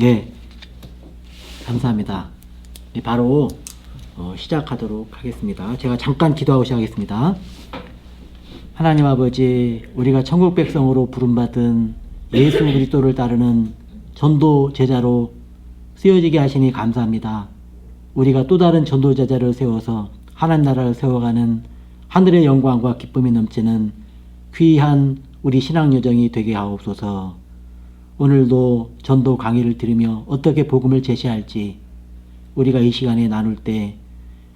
예, 감사합니다. 예, 바로 시작하도록 하겠습니다. 제가 잠깐 기도하고 시작하겠습니다. 하나님 아버지, 우리가 천국 백성으로 부름받은 예수 그리스도를 따르는 전도 제자로 쓰여지게 하시니 감사합니다. 우리가 또 다른 전도 제자를 세워서 하나님 나라를 세워가는 하늘의 영광과 기쁨이 넘치는 귀한 우리 신앙 여정이 되게 하옵소서. 오늘도 전도 강의를 들으며 어떻게 복음을 제시할지 우리가 이 시간에 나눌 때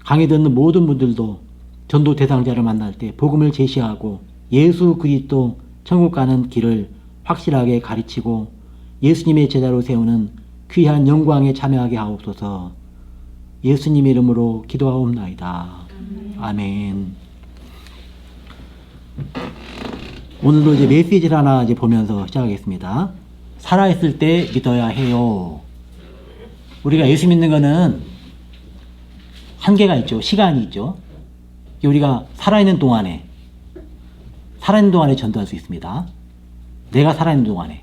강의 듣는 모든 분들도 전도 대상자를 만날 때 복음을 제시하고 예수 그리스도 천국 가는 길을 확실하게 가르치고 예수님의 제자로 세우는 귀한 영광에 참여하게 하옵소서. 예수님의 이름으로 기도하옵나이다. 아멘. 오늘도 이제 메시지를 하나 이제 보면서 시작하겠습니다. 살아있을 때 믿어야 해요. 우리가 예수 믿는 거는 한계가 있죠. 시간이 있죠. 우리가 살아있는 동안에 전도할 수 있습니다. 내가 살아있는 동안에.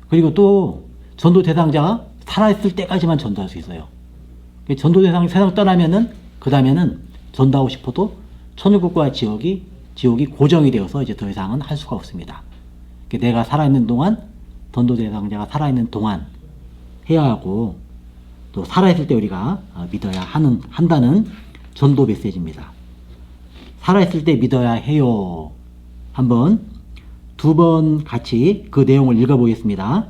그리고 또 전도 대상자가 살아있을 때까지만 전도할 수 있어요. 전도 대상이 세상 떠나면은 그 다음에는 전도하고 싶어도 천국과 지옥이 고정이 되어서 이제 더 이상은 할 수가 없습니다. 내가 살아있는 동안, 전도 대상자가 살아있는 동안 해야 하고, 또 살아있을 때 우리가 믿어야 한다는 전도 메시지입니다. 살아있을 때 믿어야 해요. 한번 두 번 같이 그 내용을 읽어보겠습니다.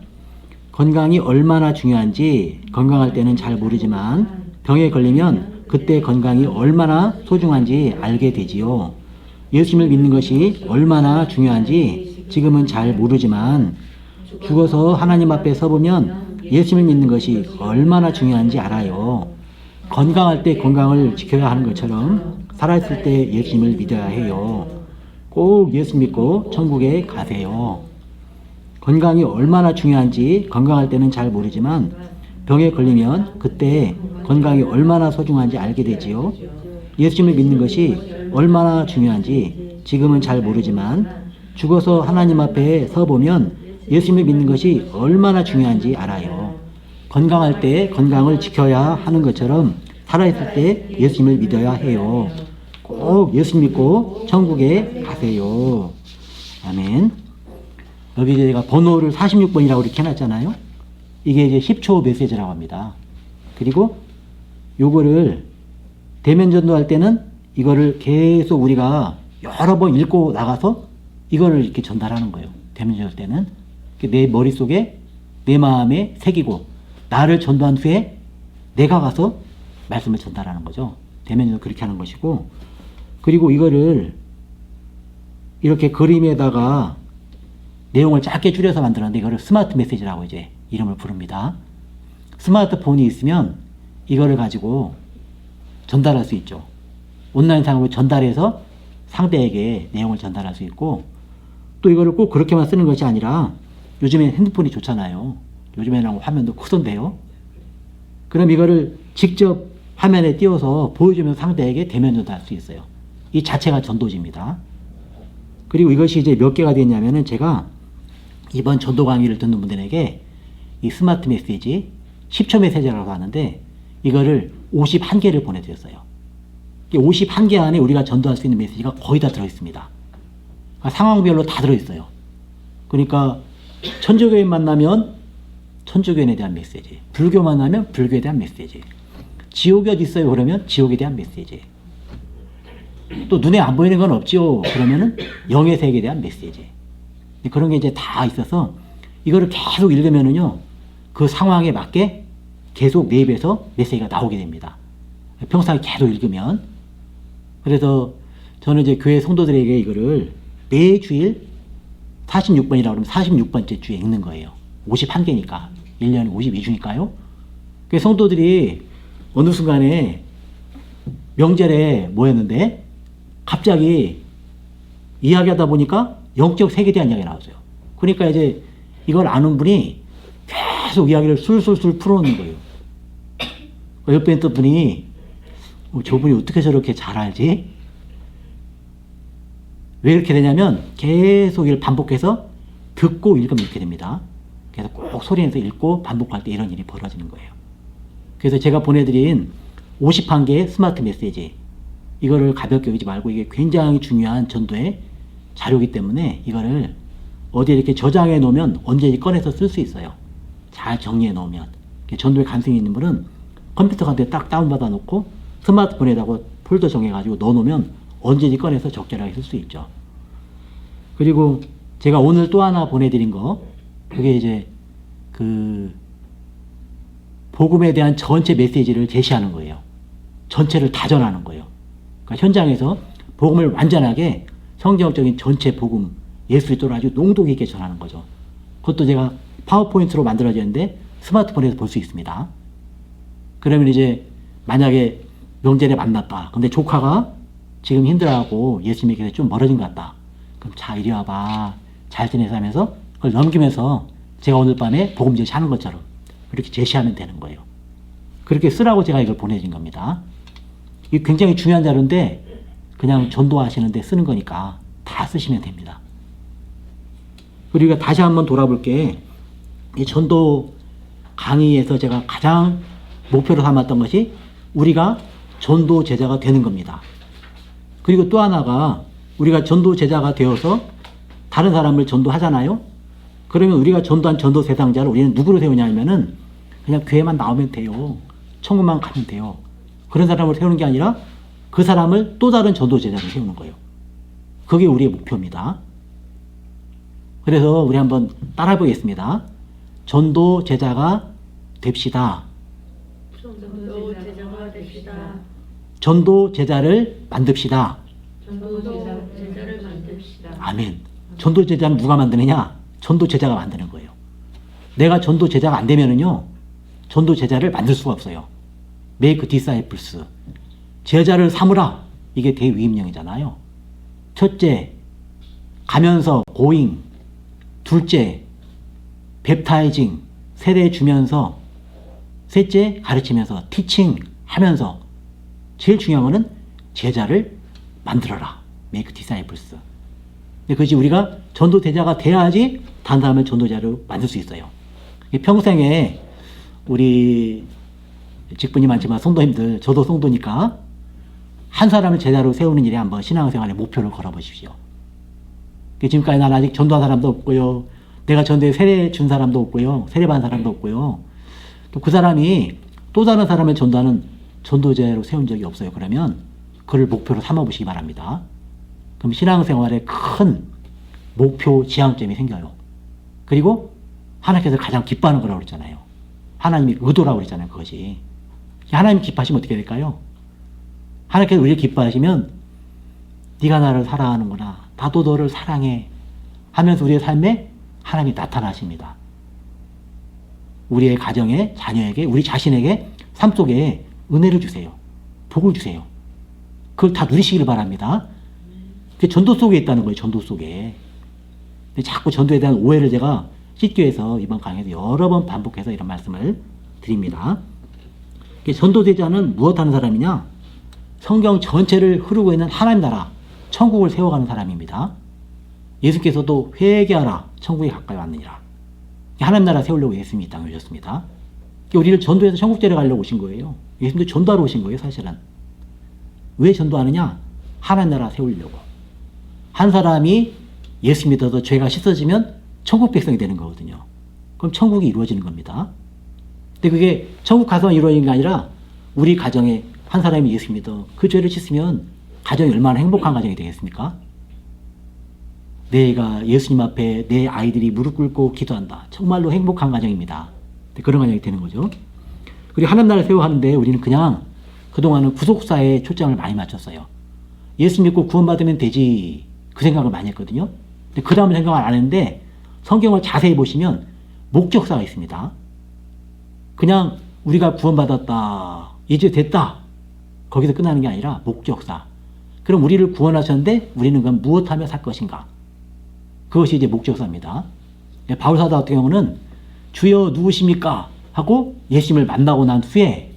건강이 얼마나 중요한지 건강할 때는 잘 모르지만 병에 걸리면 그때 건강이 얼마나 소중한지 알게 되지요. 예수님을 믿는 것이 얼마나 중요한지 지금은 잘 모르지만 죽어서 하나님 앞에 서보면 예수님을 믿는 것이 얼마나 중요한지 알아요. 건강할 때 건강을 지켜야 하는 것처럼 살아있을 때 예수님을 믿어야 해요. 꼭 예수 믿고 천국에 가세요. 건강이 얼마나 중요한지 건강할 때는 잘 모르지만 병에 걸리면 그때 건강이 얼마나 소중한지 알게 되지요. 예수님을 믿는 것이 얼마나 중요한지 지금은 잘 모르지만 죽어서 하나님 앞에 서보면 예수님을 믿는 것이 얼마나 중요한지 알아요. 건강할 때 건강을 지켜야 하는 것처럼 살아있을 때 예수님을 믿어야 해요. 꼭 예수 믿고 천국에 가세요. 아멘. 여기 제가 번호를 46번이라고 이렇게 해놨잖아요. 이게 이제 10초 메시지라고 합니다. 그리고 요거를 대면 전도할 때는 이거를 계속 우리가 여러 번 읽고 나가서 이거를 이렇게 전달하는 거예요. 대면 전도할 때는 내 머릿속에 내 마음에 새기고 나를 전도한 후에 내가 가서 말씀을 전달하는 거죠. 대면 전도 그렇게 하는 것이고, 그리고 이거를 이렇게 그림에다가 내용을 짧게 줄여서 만들었는데 이거를 스마트 메시지라고 이제 이름을 부릅니다. 스마트폰이 있으면 이거를 가지고 전달할 수 있죠. 온라인상으로 전달해서 상대에게 내용을 전달할 수 있고, 또 이거를 꼭 그렇게만 쓰는 것이 아니라 요즘엔 핸드폰이 좋잖아요. 요즘에는 화면도 크던데요. 그럼 이거를 직접 화면에 띄워서 보여주면 상대에게 대면 전달할 수 있어요. 이 자체가 전도지입니다. 그리고 이것이 이제 몇 개가 됐냐면은 제가 이번 전도 강의를 듣는 분들에게 이 스마트 메시지 10초 메시지라고 하는데 이거를 51개를 보내드렸어요. 51개 안에 우리가 전도할 수 있는 메시지가 거의 다 들어있습니다. 상황별로 다 들어있어요. 그러니까 천주교인 만나면 천주교인에 대한 메시지, 불교 만나면 불교에 대한 메시지, 지옥이 어디 있어요? 그러면 지옥에 대한 메시지, 또 눈에 안 보이는 건 없지요? 그러면은 영의 세계에 대한 메시지. 그런 게 이제 다 있어서 이거를 계속 읽으면은요, 그 상황에 맞게 계속 내 입에서 메시지가 나오게 됩니다. 평소에 계속 읽으면. 그래서 저는 이제 교회 성도들에게 이거를 매주일 46번이라고 그러면 46번째 주에 읽는 거예요. 51개니까. 1년에 52주니까요. 성도들이 어느 순간에 명절에 뭐였는데 갑자기 이야기하다 보니까 영적 세계에 대한 이야기가 나왔어요. 그러니까 이제 이걸 아는 분이 계속 이야기를 술술술 풀어놓는 거예요. 옆에 있던 분이 저분이 어떻게 저렇게 잘 알지? 왜 이렇게 되냐면 계속 이걸 반복해서 듣고 읽으면 이렇게 됩니다. 그래서 꼭 소리내서 읽고 반복할 때 이런 일이 벌어지는 거예요. 그래서 제가 보내드린 51개의 스마트 메시지, 이거를 가볍게 여기지 말고 이게 굉장히 중요한 전도의 자료이기 때문에 이거를 어디에 이렇게 저장해 놓으면 언제든지 꺼내서 쓸 수 있어요. 잘 정리해 놓으면. 전도에 관심이 있는 분은 컴퓨터 같은 데 딱 다운받아 놓고 스마트폰에다가 폴더 정해가지고 넣어 놓으면 언제든지 꺼내서 적절하게 쓸 수 있죠. 그리고 제가 오늘 또 하나 보내드린 거, 그게 이제 그 복음에 대한 전체 메시지를 제시하는 거예요. 전체를 다 전하는 거예요. 그러니까 현장에서 복음을 완전하게 성경적인 전체 복음, 예수 그리스도를 아주 농도 있게 전하는 거죠. 그것도 제가 파워포인트로 만들어졌는데 스마트폰에서 볼 수 있습니다. 그러면 이제 만약에 명절에 만났다. 근데 조카가 지금 힘들어하고 예수님에게서 좀 멀어진 것 같다. 그럼 자, 이리 와봐. 잘 지내서 하면서 그걸 넘기면서 제가 오늘 밤에 복음 제시하는 것처럼 이렇게 제시하면 되는 거예요. 그렇게 쓰라고 제가 이걸 보내준 겁니다. 이게 굉장히 중요한 자료인데 그냥 전도하시는데 쓰는 거니까 다 쓰시면 됩니다. 그리고 다시 한번 돌아볼게. 이 전도 강의에서 제가 가장 목표로 삼았던 것이 우리가 전도 제자가 되는 겁니다. 그리고 또 하나가 우리가 전도 제자가 되어서 다른 사람을 전도하잖아요. 그러면 우리가 전도한 전도 대상자를 우리는 누구로 세우냐면은 그냥 교회만 나오면 돼요. 천국만 가면 돼요. 그런 사람을 세우는 게 아니라 그 사람을 또 다른 전도 제자를 세우는 거예요. 그게 우리의 목표입니다. 그래서 우리 한번 따라해 보겠습니다. 전도 제자가 됩시다. 전도 제자가 됩시다. 전도 제자를 만듭시다. 전도 제자를 만듭시다. 아멘. 전도 제자는 누가 만드느냐? 전도 제자가 만드는 거예요. 내가 전도 제자가 안 되면은요, 전도 제자를 만들 수가 없어요. Make disciples. 제자를 삼으라. 이게 대위임령이잖아요. 첫째, 가면서 going. 둘째, baptizing. 세례 주면서. 셋째, 가르치면서. teaching 하면서. 제일 중요한 거는 제자를 만들어라. Make disciples. 그것이 우리가 전도 제자가 돼야지 다른 사람을 전도자로 만들 수 있어요. 평생에 우리 직분이 많지만 성도님들, 저도 성도니까 한 사람을 제자로 세우는 일에 한번 신앙생활의 목표를 걸어보십시오. 지금까지 난 아직 전도한 사람도 없고요. 내가 전도에 세례 준 사람도 없고요. 세례 받은 사람도 없고요. 또 그 사람이 또 다른 사람을 전도하는 전도자로 세운 적이 없어요. 그러면 그를 목표로 삼아보시기 바랍니다. 그럼 신앙생활에 큰 목표 지향점이 생겨요. 그리고 하나님께서 가장 기뻐하는 거라고 그랬잖아요. 하나님이 의도라고 그랬잖아요. 그것이. 하나님 기뻐하시면 어떻게 될까요? 하나님께서 우리를 기뻐하시면 네가 나를 사랑하는구나. 나도 너를 사랑해. 하면서 우리의 삶에 하나님이 나타나십니다. 우리의 가정에, 자녀에게, 우리 자신에게 삶 속에 은혜를 주세요. 복을 주세요. 그걸 다 누리시기를 바랍니다. 그게 전도 속에 있다는 거예요. 전도 속에. 근데 자꾸 전도에 대한 오해를 제가 씻기 위해서 이번 강의에서 여러 번 반복해서 이런 말씀을 드립니다. 전도제자는 무엇하는 사람이냐? 성경 전체를 흐르고 있는 하나님 나라, 천국을 세워가는 사람입니다. 예수께서도 회개하라, 천국에 가까이 왔느니라. 하나님 나라 세우려고 예수님이 이 땅에 오셨습니다. 우리를 전도해서 천국 데려가려고 오신 거예요. 예수님도 전도하러 오신 거예요, 사실은. 왜 전도하느냐? 하나님 나라 세우려고. 한 사람이 예수 믿어서 죄가 씻어지면 천국 백성이 되는 거거든요. 그럼 천국이 이루어지는 겁니다. 근데 그게 천국 가서 이루어지는 게 아니라 우리 가정에 한 사람이 예수 믿어 그 죄를 씻으면 가정이 얼마나 행복한 가정이 되겠습니까? 내가 예수님 앞에 내 아이들이 무릎 꿇고 기도한다. 정말로 행복한 가정입니다. 그런 가정이 되는 거죠. 그리고 하나님 나라를 세워가는데 우리는 그냥 그동안은 구속사에 초점을 많이 맞췄어요. 예수 믿고 구원받으면 되지. 그 생각을 많이 했거든요. 근데 그 다음 생각을 안 했는데 성경을 자세히 보시면 목적사가 있습니다. 그냥 우리가 구원받았다. 이제 됐다. 거기서 끝나는 게 아니라 목적사. 그럼 우리를 구원하셨는데 우리는 그럼 무엇하며 살 것인가? 그것이 이제 목적사입니다. 바울사도 같은 경우는 주여 누구십니까? 하고 예수님을 만나고 난 후에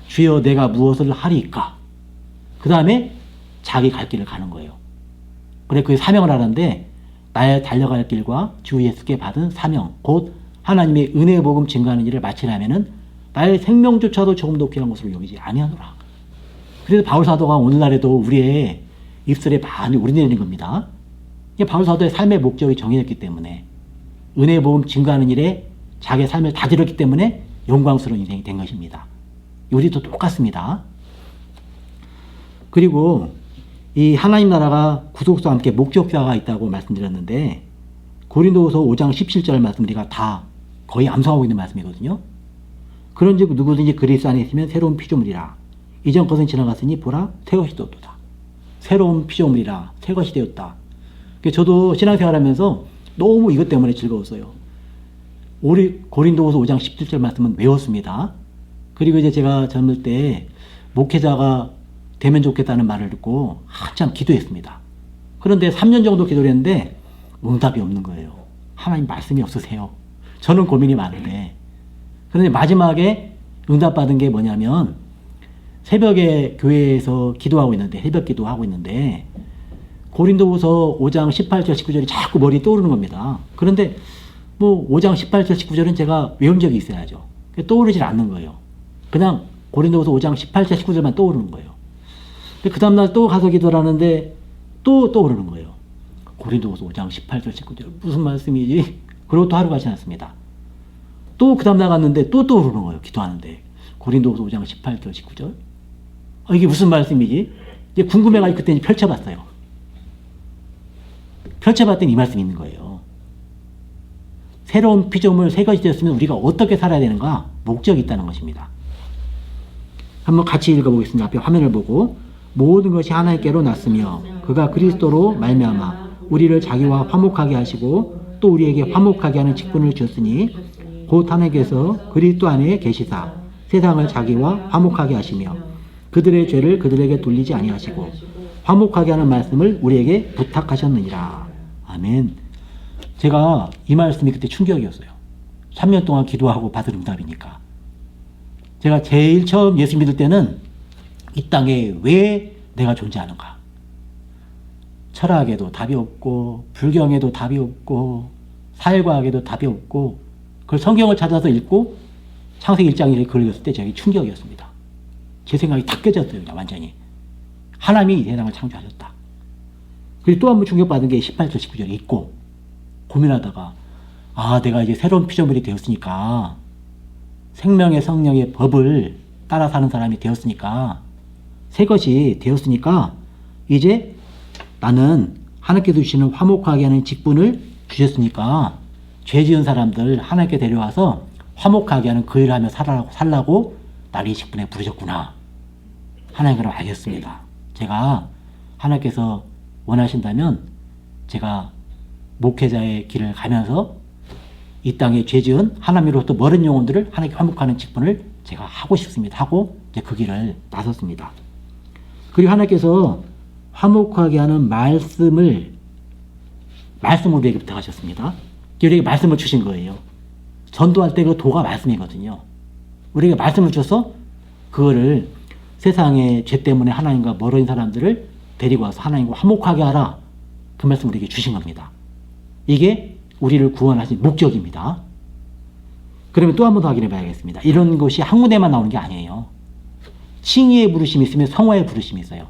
주여 내가 무엇을 하리까? 그 다음에 자기 갈 길을 가는 거예요. 그래 그 사명을 하는데 나의 달려갈 길과 주 예수께 받은 사명 곧 하나님의 은혜의 복음 증가하는 일을 마치려면은 나의 생명조차도 조금도 귀한 것으로 여기지 아니하노라. 그래서 바울 사도가 오늘날에도 우리의 입술에 많이 우러내리는 겁니다. 이게 바울 사도의 삶의 목적이 정해졌기 때문에 은혜의 복음 증가하는 일에 자기의 삶을 다 들였기 때문에 영광스러운 인생이 된 것입니다. 우리도 똑같습니다. 그리고 이 하나님 나라가 구속사와 함께 목적사가 있다고 말씀드렸는데 고린도후서 5장 17절 말씀 우리가 다 거의 암송하고 있는 말씀이거든요. 그런즉 누구든지 그리스도 안에 있으면 새로운 피조물이라. 이전 것은 지나갔으니 보라 새 것이 되었도다. 새로운 피조물이라 새 것이 되었다. 저도 신앙생활하면서 너무 이것 때문에 즐거웠어요. 우리 고린도후서 5장 17절 말씀은 외웠습니다. 그리고 이제 제가 젊을 때 목회자가 되면 좋겠다는 말을 듣고 한참 기도했습니다. 그런데 3년 정도 기도를 했는데 응답이 없는 거예요. 하나님 말씀이 없으세요. 저는 고민이 많은데. 그런데 마지막에 응답받은 게 뭐냐면 새벽에 교회에서 기도하고 있는데 새벽 기도하고 있는데 고린도후서 5장 18절 19절이 자꾸 머리에 떠오르는 겁니다. 그런데 뭐 5장 18절 19절은 제가 외운 적이 있어야죠. 떠오르질 않는 거예요. 그냥 고린도후서 5장 18절 19절만 떠오르는 거예요. 그 다음날 또 가서 기도를 하는데 또 떠오르는 거예요. 고린도후서 5장 18절 19절 무슨 말씀이지? 그리고 또 하루가 지났습니다. 또 그 다음날 갔는데 또 떠오르는 거예요. 기도하는데 고린도후서 5장 18절 19절 이게 무슨 말씀이지? 이제 궁금해가지고 그때 이제 펼쳐봤어요. 펼쳐봤더니 이 말씀이 있는 거예요. 새로운 피조물 새 것이 되었으면 우리가 어떻게 살아야 되는가? 목적이 있다는 것입니다. 한번 같이 읽어보겠습니다. 앞에 화면을 보고 모든 것이 하나님께로 났으며 그가 그리스도로 말미암아 우리를 자기와 화목하게 하시고 또 우리에게 화목하게 하는 직분을 주었으니 곧 하나님께서 그리스도 안에 계시사 세상을 자기와 화목하게 하시며 그들의 죄를 그들에게 돌리지 아니하시고 화목하게 하는 말씀을 우리에게 부탁하셨느니라. 아멘. 제가 이 말씀이 그때 충격이었어요. 3년 동안 기도하고 받은 응답이니까. 제가 제일 처음 예수 믿을 때는 이 땅에 왜 내가 존재하는가? 철학에도 답이 없고 불경에도 답이 없고 사회과학에도 답이 없고 그걸 성경을 찾아서 읽고 창세기 1장에 그걸 읽었을 때 제게 충격이었습니다. 제 생각이 다 깨졌어요. 완전히. 하나님이 이 세상을 창조하셨다. 그리고 또 한 번 충격받은 게 18절 19절에 있고 고민하다가 내가 이제 새로운 피조물이 되었으니까 생명의 성령의 법을 따라 사는 사람이 되었으니까 새 것이 되었으니까 이제 나는 하나님께서 주시는 화목하게 하는 직분을 주셨으니까 죄 지은 사람들 하나님께 데려와서 화목하게 하는 그 일을 하며 살라고 나를 이 직분에 부르셨구나. 하나님 그럼 알겠습니다. 제가 하나님께서 원하신다면 제가 목회자의 길을 가면서 이 땅에 죄 지은 하나님으로부터 멀은 영혼들을 하나님께 화목하는 직분을 제가 하고 싶습니다. 하고 이제 그 길을 나섰습니다. 그리고 하나님께서 화목하게 하는 말씀을 우리에게 부탁하셨습니다. 우리에게 말씀을 주신 거예요. 전도할 때 그 도가 말씀이거든요. 우리에게 말씀을 줘서 그거를 세상의 죄 때문에 하나님과 멀어진 사람들을 데리고 와서 하나님과 화목하게 하라. 그 말씀을 우리에게 주신 겁니다. 이게 우리를 구원하신 목적입니다. 그러면 또 한 번 더 확인해 봐야겠습니다. 이런 것이 한 군데만 나오는 게 아니에요. 칭의의 부르심이 있으면 성화의 부르심이 있어요.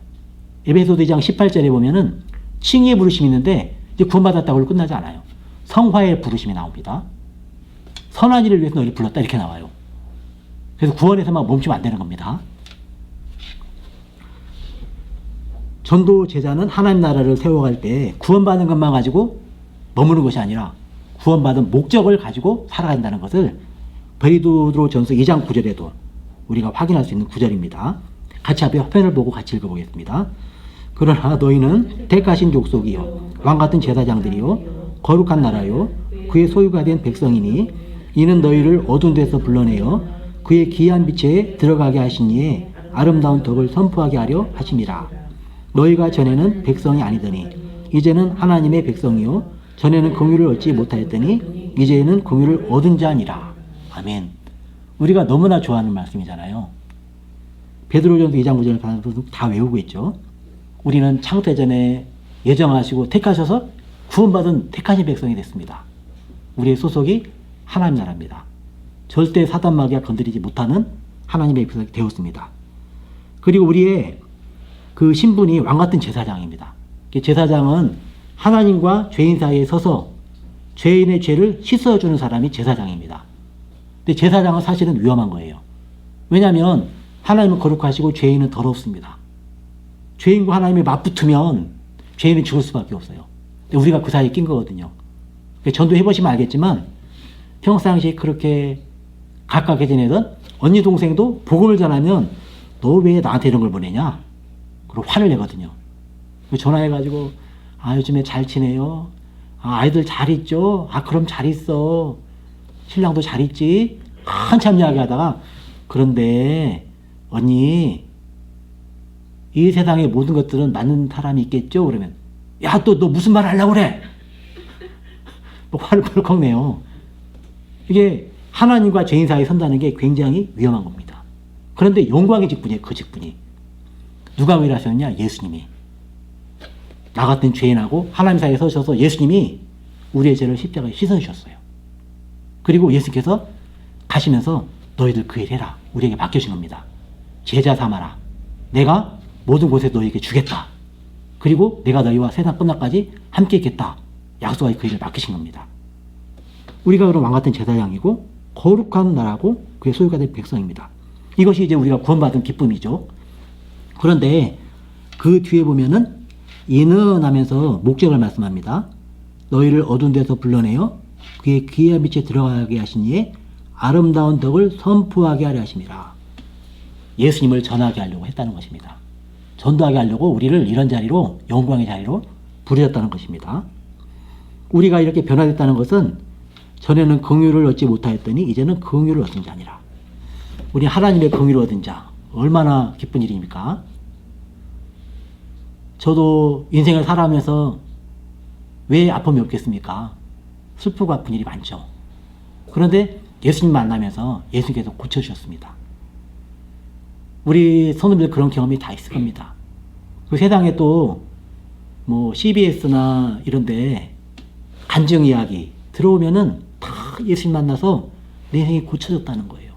에베소서 2장 18절에 보면은 칭의의 부르심이 있는데 이제 구원받았다고 끝나지 않아요. 성화의 부르심이 나옵니다. 선한 일을 위해서 너를 불렀다 이렇게 나와요. 그래서 구원에서만 멈추면 안 되는 겁니다. 전도 제자는 하나님 나라를 세워갈 때 구원받은 것만 가지고 머무는 것이 아니라 구원받은 목적을 가지고 살아간다는 것을 베드로 전서 2장 9절에도 우리가 확인할 수 있는 구절입니다. 같이 앞에 화면을 보고 같이 읽어보겠습니다. 그러나 너희는 택하신 족속이요 왕같은 제사장들이요 거룩한 나라요 그의 소유가 된 백성이니 이는 너희를 어두운 데서 불러내어 그의 기이한 빛에 들어가게 하시니에 아름다운 덕을 선포하게 하려 하심이라. 너희가 전에는 백성이 아니더니 이제는 하나님의 백성이요 전에는 공유를 얻지 못하였더니 이제는 공유를 얻은 자니라. 아멘. 우리가 너무나 좋아하는 말씀이잖아요. 베드로전서 2장 9절을 다 외우고 있죠. 우리는 창세 전에 예정하시고 택하셔서 구원받은 택하신 백성이 됐습니다. 우리의 소속이 하나님 나라입니다. 절대 사단 마귀가 건드리지 못하는 하나님의 백성이 되었습니다. 그리고 우리의 그 신분이 왕같은 제사장입니다. 제사장은 하나님과 죄인 사이에 서서 죄인의 죄를 씻어주는 사람이 제사장입니다. 근데 제사장은 사실은 위험한 거예요. 왜냐하면 하나님은 거룩하시고 죄인은 더럽습니다. 죄인과 하나님이 맞붙으면 죄인은 죽을 수밖에 없어요. 근데 우리가 그 사이에 낀 거거든요. 전도해보시면 알겠지만 평상시에 그렇게 가깝게 지내던 언니 동생도 복음을 전하면 너 왜 나한테 이런 걸 보내냐? 그리고 화를 내거든요. 전화해가지고 요즘에 잘 지내요? 아이들 잘 있죠? 그럼 잘 있어. 신랑도 잘 있지? 한참 이야기하다가 그런데 언니 이 세상의 모든 것들은 맞는 사람이 있겠죠? 그러면 야, 또 너 무슨 말 하려고 그래? 화를 벌컥 내요. 이게 하나님과 죄인 사이에 선다는 게 굉장히 위험한 겁니다. 그런데 영광의 직분이에요. 그 직분이. 누가 일하셨냐? 예수님이. 나 같은 죄인하고 하나님 사이에 서셔서 예수님이 우리의 죄를 십자가에 씻어주셨어요. 그리고 예수께서 가시면서 너희들 그 일 해라. 우리에게 맡겨진 겁니다. 제자 삼아라. 내가 모든 곳에 너희에게 주겠다. 그리고 내가 너희와 세상 끝날까지 함께 있겠다. 약속하여 그 일을 맡기신 겁니다. 우리가 그럼 왕같은 제사장이고 거룩한 나라고 그의 소유가 된 백성입니다. 이것이 이제 우리가 구원받은 기쁨이죠. 그런데 그 뒤에 보면은 이는 하면서 목적을 말씀합니다. 너희를 어두운 데서 불러내어 그의 귀의 빛에 들어가게 하시니에 아름다운 덕을 선포하게 하려 하심이라. 예수님을 전하게 하려고 했다는 것입니다. 전도하게 하려고 우리를 이런 자리로, 영광의 자리로 부르셨다는 것입니다. 우리가 이렇게 변화됐다는 것은 전에는 긍휼을 얻지 못하였더니 이제는 긍휼을 얻은 자니라. 우리 하나님의 긍휼을 얻은 자, 얼마나 기쁜 일입니까? 저도 인생을 살아가면서 왜 아픔이 없겠습니까? 슬프고 아픈 일이 많죠. 그런데 예수님 만나면서 예수님께서 고쳐주셨습니다. 우리 선생님들 그런 경험이 다 있을 겁니다. 그 세상에 또 뭐 CBS나 이런데 간증 이야기 들어오면은 다 예수님 만나서 내 인생이 고쳐졌다는 거예요.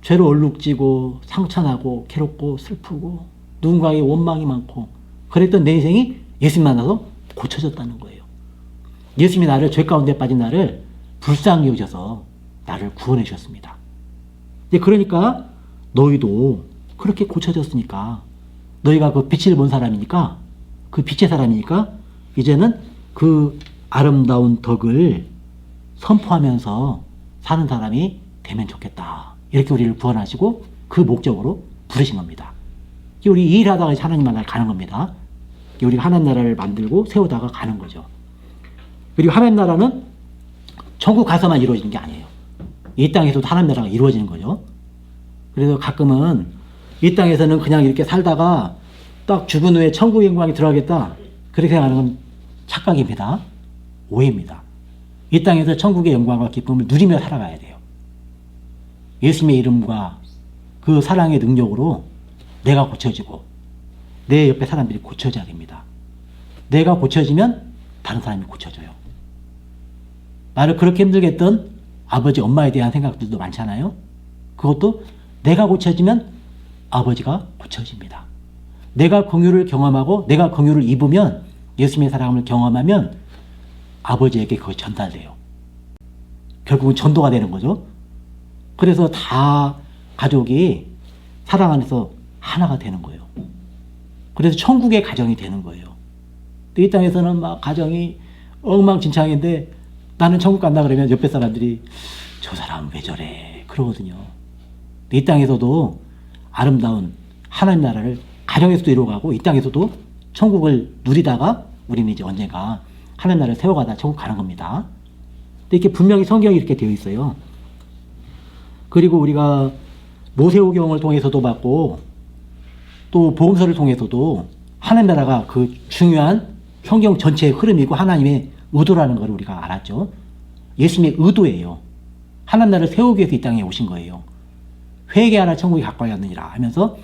죄로 얼룩지고 상처나고 괴롭고 슬프고 누군가의 원망이 많고 그랬던 내 인생이 예수님 만나서 고쳐졌다는 거예요. 예수님이 나를 죄 가운데 빠진 나를 불쌍히 여겨서 나를 구원해 주셨습니다. 그러니까 너희도 그렇게 고쳐졌으니까 너희가 그 빛을 본 사람이니까 그 빛의 사람이니까 이제는 그 아름다운 덕을 선포하면서 사는 사람이 되면 좋겠다. 이렇게 우리를 구원하시고 그 목적으로 부르신 겁니다. 우리 이 일하다가 하나님 나라를 가는 겁니다. 우리가 하나님 나라를 만들고 세우다가 가는 거죠. 그리고 하나님 나라는 천국 가서만 이루어지는 게 아니에요. 이 땅에서도 하나님 나라가 이루어지는 거죠. 그래서 가끔은 이 땅에서는 그냥 이렇게 살다가 딱 죽은 후에 천국의 영광에 들어가겠다. 그렇게 생각하는 건 착각입니다. 오해입니다. 이 땅에서 천국의 영광과 기쁨을 누리며 살아가야 돼요. 예수님의 이름과 그 사랑의 능력으로 내가 고쳐지고 내 옆에 사람들이 고쳐져야 됩니다. 내가 고쳐지면 다른 사람이 고쳐져요. 나를 그렇게 힘들게 했던 아버지, 엄마에 대한 생각들도 많잖아요. 그것도 내가 고쳐지면 아버지가 고쳐집니다. 내가 긍휼을 경험하고 내가 긍휼을 입으면 예수님의 사랑을 경험하면 아버지에게 그것이 전달돼요. 결국은 전도가 되는 거죠. 그래서 다 가족이 사랑 안에서 하나가 되는 거예요. 그래서 천국의 가정이 되는 거예요. 이 땅에서는 막 가정이 엉망진창인데 나는 천국 간다 그러면 옆에 사람들이 저 사람은 왜 저래 그러거든요. 이 땅에서도 아름다운 하나님 나라를 가정에서도 이루어가고 이 땅에서도 천국을 누리다가 우리는 이제 언젠가 하나님 나라를 세워가다 천국 가는 겁니다. 근데 이렇게 분명히 성경이 이렇게 되어 있어요. 그리고 우리가 모세오경을 통해서도 봤고 또 복음서를 통해서도 하나님 나라가 그 중요한 성경 전체의 흐름이고 하나님의 의도라는 걸 우리가 알았죠. 예수님의 의도예요. 하나님 나라를 세우기 위해서 이 땅에 오신 거예요. 회개하라 천국이 가까이 왔느니라 하면서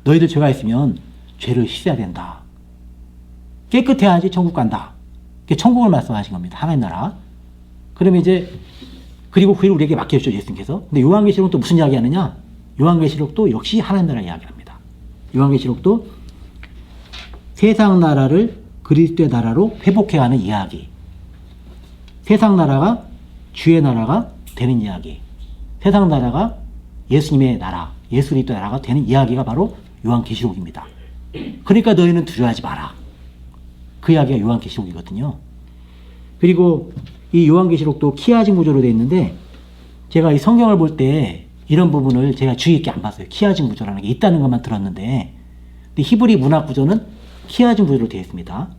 너희들 죄가 있으면 죄를 씻어야 된다. 깨끗해야지 천국 간다. 천국을 말씀하신 겁니다. 하나님 나라. 그러면 이제 그리고 그 일을 우리에게 맡겨주죠, 예수님께서. 근데 요한계시록은 또 무슨 이야기 하느냐? 요한계시록도 역시 하나님 나라 이야기를 합니다. 요한계시록도 세상 나라를 그리스도의 나라로 회복해가는 이야기. 세상 나라가 주의 나라가 되는 이야기. 세상 나라가 예수님의 나라, 예수 그리스도의 나라가 되는 이야기가 바로 요한계시록입니다. 그러니까 너희는 두려워하지 마라. 그 이야기가 요한계시록이거든요. 그리고 이 요한계시록도 키아진 구조로 되어 있는데 제가 이 성경을 볼 때 이런 부분을 제가 주의 있게 안 봤어요. 키아진 구조라는 게 있다는 것만 들었는데 근데 히브리 문학 구조는 키아진 구조로 되어 있습니다.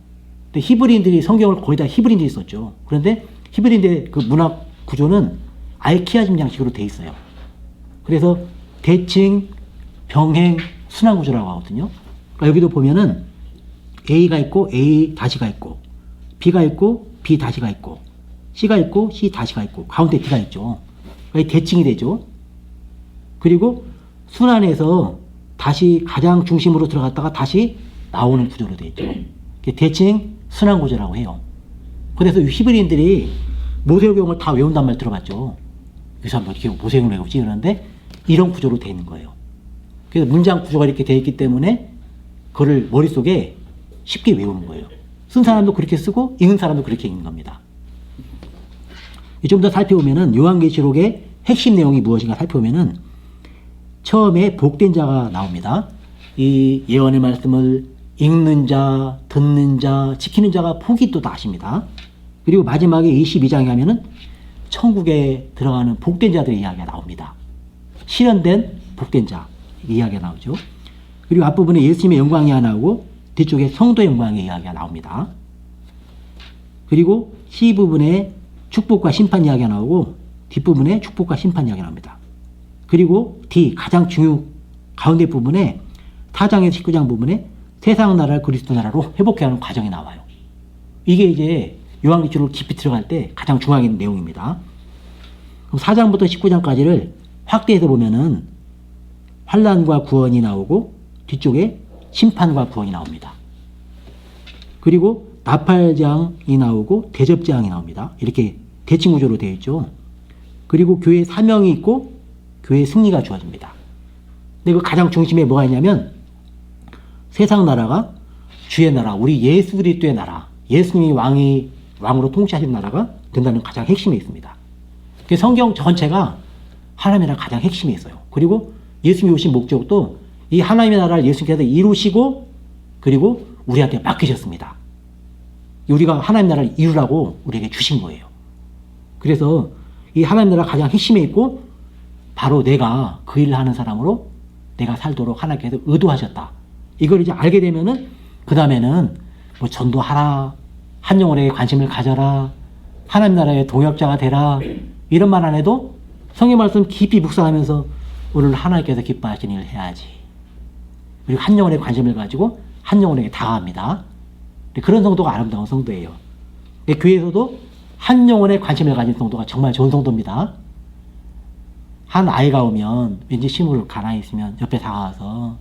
근데 히브리인들이 성경을 거의 다 히브리인들이 썼죠. 그런데 히브리인들의 그 문학 구조는 아예 키아진 양식으로 되어 있어요. 그래서 대칭, 병행, 순환 구조라고 하거든요. 그러니까 여기도 보면은 A가 있고 A 다시가 있고 B가 있고 B 다시가 있고 C가 있고 C 다시가 있고 가운데 D가 있죠. 그러니까 대칭이 되죠. 그리고 순환에서 다시 가장 중심으로 들어갔다가 다시 나오는 구조로 되어 있죠. 대칭 순환 구조라고 해요. 그래서 히브리인들이 모세오경을 다 외운단 말 들어봤죠. 그래서 뭐 이렇게 모세오경을 외우지 그러는데 이런 구조로 되어 있는 거예요. 그래서 문장 구조가 이렇게 되어 있기 때문에 그거를 머릿속에 쉽게 외우는 거예요. 쓴 사람도 그렇게 쓰고 읽는 사람도 그렇게 읽는 겁니다. 좀 더 살펴보면은 요한계시록의 핵심 내용이 무엇인가 살펴보면은 처음에 복된 자가 나옵니다. 이 예언의 말씀을 읽는 자, 듣는 자, 지키는 자가 복이 또 나십니다. 그리고 마지막에 22장에 하면은 천국에 들어가는 복된 자들의 이야기가 나옵니다. 실현된 복된 자 이야기가 나오죠. 그리고 앞부분에 예수님의 영광이 하나 나오고 뒤쪽에 성도의 영광의 이야기가 나옵니다. 그리고 C 부분에 축복과 심판 이야기가 나오고 뒷부분에 축복과 심판 이야기가 나옵니다. 그리고 D 가장 가운데 부분에 4장에서 19장 부분에 세상 나라를 그리스도 나라로 회복해가는 과정이 나와요. 이게 이제 요한계시록 깊이 들어갈 때 가장 중요한 내용입니다. 그럼 4장부터 19장까지를 확대해서 보면은 환난과 구원이 나오고 뒤쪽에 심판과 구원이 나옵니다. 그리고 나팔장이 나오고 대접장이 나옵니다. 이렇게 대칭 구조로 되어 있죠. 그리고 교회의 사명이 있고 교회의 승리가 주어집니다. 근데 그 가장 중심에 뭐가 있냐면 세상 나라가 주의 나라, 우리 예수 그리스도의 나라, 예수님이 왕으로 통치하시는 나라가 된다는 가장 핵심이 있습니다. 성경 전체가 하나님의 나라 가장 핵심이 있어요. 그리고 예수님이 오신 목적도 이 하나님의 나라를 예수님께서 이루시고 그리고 우리한테 맡기셨습니다. 우리가 하나님 나라를 이루라고 우리에게 주신 거예요. 그래서 이 하나님 나라 가장 핵심에 있고 바로 내가 그 일을 하는 사람으로 내가 살도록 하나님께서 의도하셨다. 이걸 이제 알게 되면은 그 다음에는 뭐 전도하라, 한 영혼에게 관심을 가져라, 하나님 나라의 동역자가 되라 이런 말 안 해도 성경 말씀 깊이 묵상하면서 오늘 하나님께서 기뻐하시는 일을 해야지. 그리고 한 영혼에 관심을 가지고 한 영혼에게 다가갑니다. 그런 성도가 아름다운 성도예요. 교회에서도 한 영혼에 관심을 가진 성도가 정말 좋은 성도입니다. 한 아이가 오면 왠지 시무를 가만히 있으면 옆에 다가와서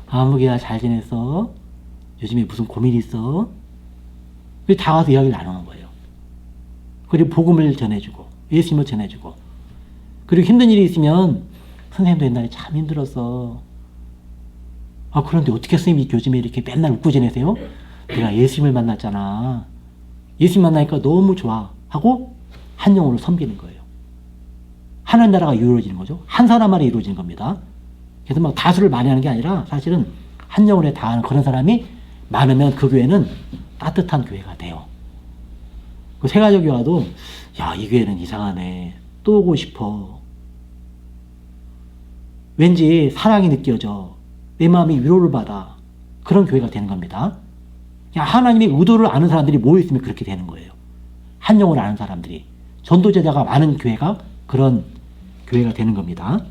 아무개야 잘 지냈어? 요즘에 무슨 고민이 있어? 다가와서 이야기를 나누는 거예요. 그리고 복음을 전해주고 예수님을 전해주고 그리고 힘든 일이 있으면 선생님도 옛날에 참 힘들었어. 아 그런데 어떻게 선생님이 요즘에 이렇게 맨날 웃고 지내세요? 내가 예수님을 만났잖아. 예수님 만나니까 너무 좋아 하고 한 영혼을 섬기는 거예요. 하나님 나라가 이루어지는 거죠. 한 사람 안에 이루어지는 겁니다. 그래서 막 다수를 많이 하는 게 아니라 사실은 한 영혼에 다하는 그런 사람이 많으면 그 교회는 따뜻한 교회가 돼요. 그 세가족 교화도 야, 이 교회는 이상하네. 또 오고 싶어. 왠지 사랑이 느껴져. 내 마음이 위로를 받아. 그런 교회가 되는 겁니다. 하나님의 의도를 아는 사람들이 모여있으면 그렇게 되는 거예요. 한 영혼을 아는 사람들이. 전도제자가 많은 교회가 그런 교회가 되는 겁니다.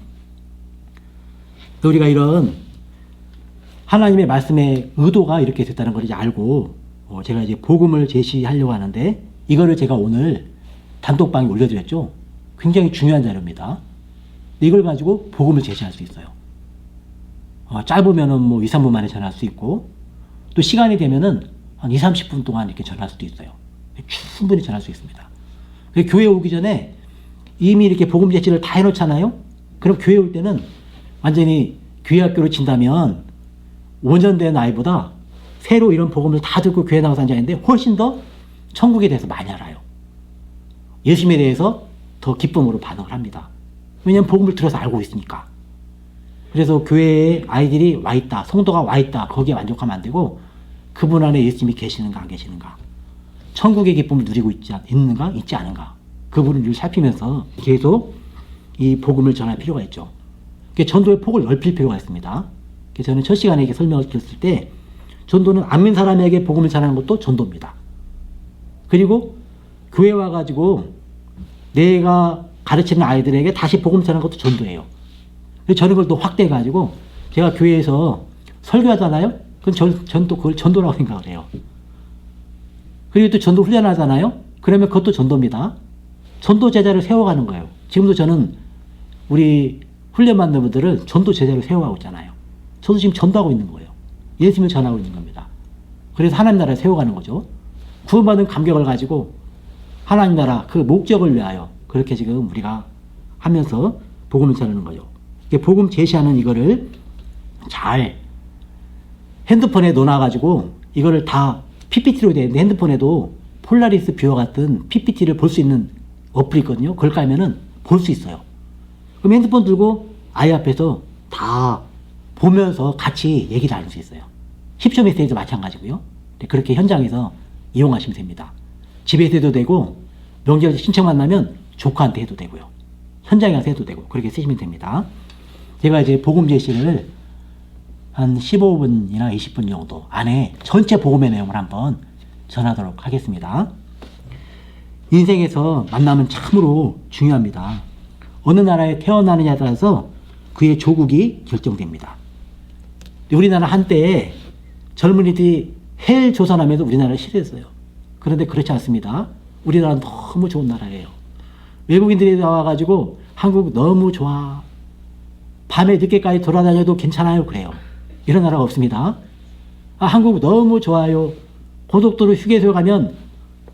우리가 이런 하나님의 말씀의 의도가 이렇게 됐다는 걸 이제 알고 제가 이제 복음을 제시하려고 하는데 이거를 제가 오늘 단톡방에 올려드렸죠. 굉장히 중요한 자료입니다. 이걸 가지고 복음을 제시할 수 있어요. 짧으면은 뭐 2, 3분 만에 전할 수 있고 또 시간이 되면은 한 2, 30분 동안 이렇게 전할 수도 있어요. 충분히 전할 수 있습니다. 교회 오기 전에 이미 이렇게 복음 제시를 다 해놓잖아요. 그럼 교회 올 때는 완전히 교회 학교로 친다면 원전된 아이보다 새로 이런 복음을 다 듣고 교회 나가서 앉아있는데 훨씬 더 천국에 대해서 많이 알아요. 예수님에 대해서 더 기쁨으로 반응을 합니다. 왜냐하면 복음을 들어서 알고 있으니까. 그래서 교회에 아이들이 와 있다, 성도가 와 있다, 거기에 만족하면 안 되고 그분 안에 예수님이 계시는가 안 계시는가, 천국의 기쁨을 누리고 있는가 있지 않은가, 그분을 늘 살피면서 계속 이 복음을 전할 필요가 있죠. 전도의 폭을 넓힐 필요가 있습니다. 저는 첫 시간에 이렇게 설명을 드렸을 때 전도는 안 믿는 사람에게 복음을 전하는 것도 전도입니다. 그리고 교회 와가지고 내가 가르치는 아이들에게 다시 복음 전하는 것도 전도예요. 저는 그걸 또 확대해가지고 제가 교회에서 설교하잖아요. 그럼 전 또 그걸 전도라고 생각을 해요. 그리고 또 전도 훈련하잖아요. 그러면 그것도 전도입니다. 전도 제자를 세워가는 거예요. 지금도 저는 우리 훈련받는 분들을 전도 제자로 세워가고 있잖아요. 저도 지금 전도하고 있는 거예요. 예수님을 전하고 있는 겁니다. 그래서 하나님 나라를 세워가는 거죠. 구원받은 감격을 가지고 하나님 나라 그 목적을 위하여 그렇게 지금 우리가 하면서 복음을 전하는 거죠. 복음 제시하는 이거를 잘 핸드폰에 넣어놔가지고 이거를 다 PPT로 되어 있는데 핸드폰에도 폴라리스 뷰어 같은 PPT를 볼 수 있는 어플이 있거든요. 그걸 깔면은 볼 수 있어요. 그럼 핸드폰 들고 아이 앞에서 다 보면서 같이 얘기를 나눌 수 있어요. 10초 메시지도 마찬가지고요. 그렇게 현장에서 이용하시면 됩니다. 집에서 해도 되고 명절 신청 만나면 조카한테 해도 되고요. 현장에 가서 해도 되고 그렇게 쓰시면 됩니다. 제가 이제 복음 제시를 한 15분이나 20분 정도 안에 전체 복음의 내용을 한번 전하도록 하겠습니다. 인생에서 만남은 참으로 중요합니다. 어느 나라에 태어나느냐에 따라서 그의 조국이 결정됩니다. 우리나라 한때 젊은이들이 헬 조선하면서 우리나라를 싫어했어요. 그런데 그렇지 않습니다. 우리나라는 너무 좋은 나라예요. 외국인들이 나와가지고 한국 너무 좋아, 밤에 늦게까지 돌아다녀도 괜찮아요, 그래요. 이런 나라가 없습니다. 한국 너무 좋아요. 고속도로 휴게소 가면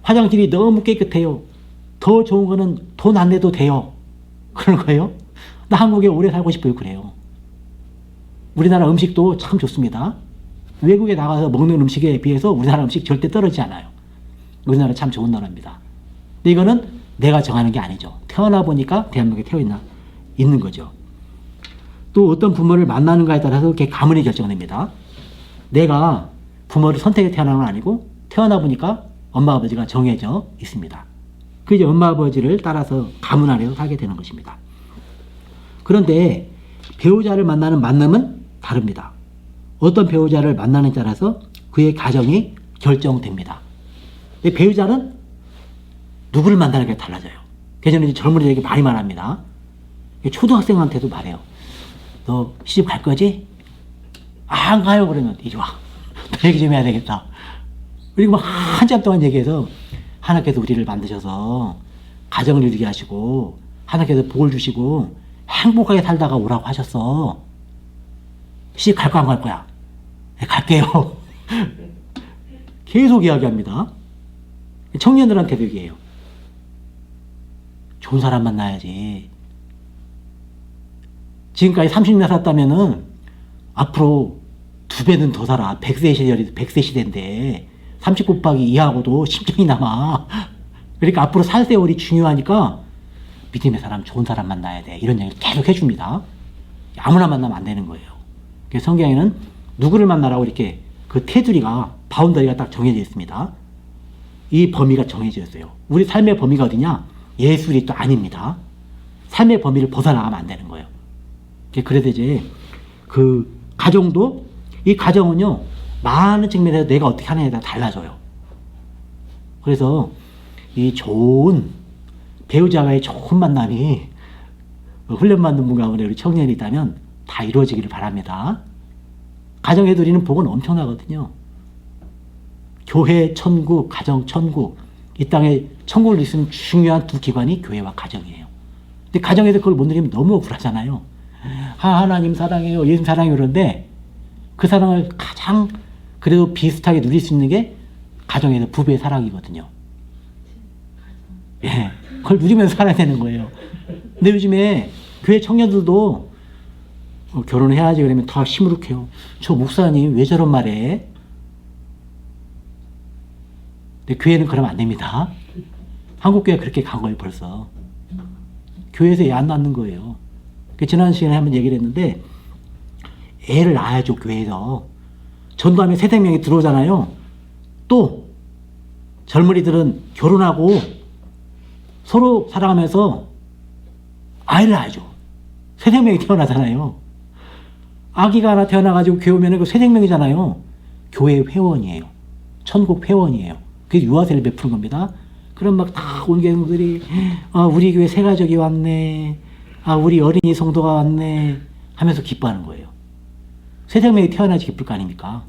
화장실이 너무 깨끗해요. 더 좋은 거는 돈 안 내도 돼요. 그런 거예요. 나 한국에 오래 살고 싶어요, 그래요. 우리나라 음식도 참 좋습니다. 외국에 나가서 먹는 음식에 비해서 우리나라 음식 절대 떨어지지 않아요. 우리나라 참 좋은 나라입니다. 근데 이거는 내가 정하는 게 아니죠. 태어나 보니까 대한민국에 있는 거죠. 또 어떤 부모를 만나는가에 따라서 이렇게 가문이 결정됩니다. 내가 부모를 선택해 태어난 건 아니고 태어나 보니까 엄마 아버지가 정해져 있습니다. 그 이제 엄마 아버지를 따라서 가문 안에서 살게 되는 것입니다. 그런데 배우자를 만나는 만남은 다릅니다. 어떤 배우자를 만나느냐에 따라서 그의 가정이 결정됩니다. 배우자는 누구를 만나는 게 달라져요. 그래서 저는 젊은이들에게 많이 말합니다. 초등학생한테도 말해요. 너 시집 갈 거지? 안 가요. 그러면 이리 와. 너 얘기 좀 해야 되겠다. 그리고 막 한참 동안 얘기해서 하나님께서 우리를 만드셔서 가정을 이루게 하시고 하나님께서 복을 주시고 행복하게 살다가 오라고 하셨어. 시집 갈 거야 안 갈 거야? 네, 갈게요. 계속 이야기합니다. 청년들한테도 얘기해요. 좋은 사람 만나야지. 지금까지 30년 살았다면은 앞으로 2배는 더 살아. 100세 시대인데 30 곱하기 2하고도 10년이 남아. 그러니까 앞으로 살 세월이 중요하니까 믿음의 사람, 좋은 사람 만나야 돼. 이런 얘기를 계속 해줍니다. 아무나 만나면 안 되는 거예요. 그래서 성경에는 누구를 만나라고 이렇게 그 테두리가, 바운더리가 딱 정해져 있습니다. 이 범위가 정해져 있어요. 우리 삶의 범위가 어디냐? 예술이 또 아닙니다. 삶의 범위를 벗어나가면 안 되는 거예요. 그래서 이제 그 가정도, 이 가정은요 많은 측면에서 내가 어떻게 하느냐에 따라 달라져요. 그래서 이 좋은 배우자와의 좋은 만남이 훈련받는 분 가운데 우리 청년이 있다면 다 이루어지기를 바랍니다. 가정에 드리는 복은 엄청나거든요. 교회 천국, 가정 천국. 이 땅에 천국을 이루는 중요한 두 기관이 교회와 가정이에요. 근데 가정에서 그걸 못 누리면 너무 억울하잖아요. 하나님 사랑해요, 예수님 사랑해요. 그런데 그 사랑을 가장 그래도 비슷하게 누릴 수 있는 게 가정에서 부부의 사랑이거든요. 예. 그걸 누리면서 살아야 되는 거예요. 근데 요즘에 교회 청년들도 결혼해야지 그러면 다 시무룩해요. 저 목사님 왜 저런 말해? 근데 교회는 그러면 안 됩니다. 한국교회가 그렇게 간 거예요, 벌써. 교회에서 애 안 낳는 거예요. 지난 시간에 한번 얘기를 했는데, 애를 낳아야죠, 교회에서. 전도하면 세 생명이 들어오잖아요. 또, 젊은이들은 결혼하고 서로 사랑하면서 아이를 낳아야죠. 새 생명이 태어나잖아요. 아기가 하나 태어나가지고 교회 오면 그 새 생명이잖아요. 교회 회원이에요. 천국 회원이에요. 그게 유아세를 베푸는 겁니다. 그럼 막 다 온 교회들이 우리 교회 새 가족이 왔네. 우리 어린이 성도가 왔네. 하면서 기뻐하는 거예요. 새 생명이 태어나지 기쁠 거 아닙니까?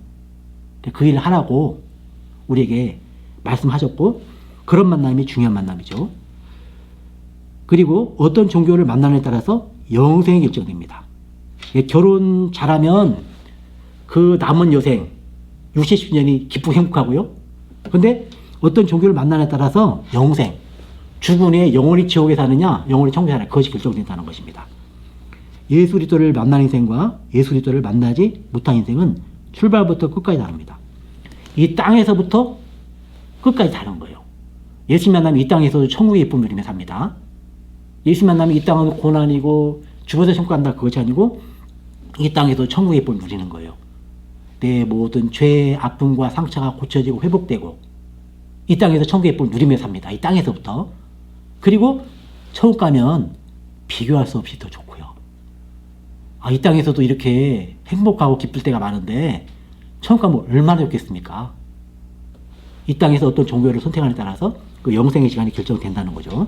그 일을 하라고 우리에게 말씀하셨고, 그런 만남이 중요한 만남이죠. 그리고 어떤 종교를 만나느냐에 따라서 영생이 결정됩니다. 결혼 잘하면 그 남은 여생 60, 70년이 기쁘고 행복하고요. 근데 어떤 종교를 만나느냐에 따라서 영생, 죽은 후에 영원히 지옥에 사느냐 영원히 천국에 사느냐, 그것이 결정된다는 것입니다. 예수 그리스도를 만나는 인생과 예수 그리스도를 만나지 못한 인생은 출발부터 끝까지 다릅니다. 이 땅에서부터 끝까지 다른 거예요. 예수 만나면 이 땅에서도 천국의 기쁨을 누리며 삽니다. 예수 만나면 이 땅은 고난이고 죽어서 천국 간다, 그것이 아니고 이 땅에도 천국의 기쁨을 누리는 거예요. 내 모든 죄, 아픔과 상처가 고쳐지고 회복되고 이 땅에서 천국의 기쁨을 누리며 삽니다. 이 땅에서부터. 그리고 천국 가면 비교할 수 없이 더 좋고요. 이 땅에서도 이렇게 행복하고 기쁠 때가 많은데 천국 가면 얼마나 좋겠습니까? 이 땅에서 어떤 종교를 선택하느냐에 따라서 그 영생의 시간이 결정된다는 거죠.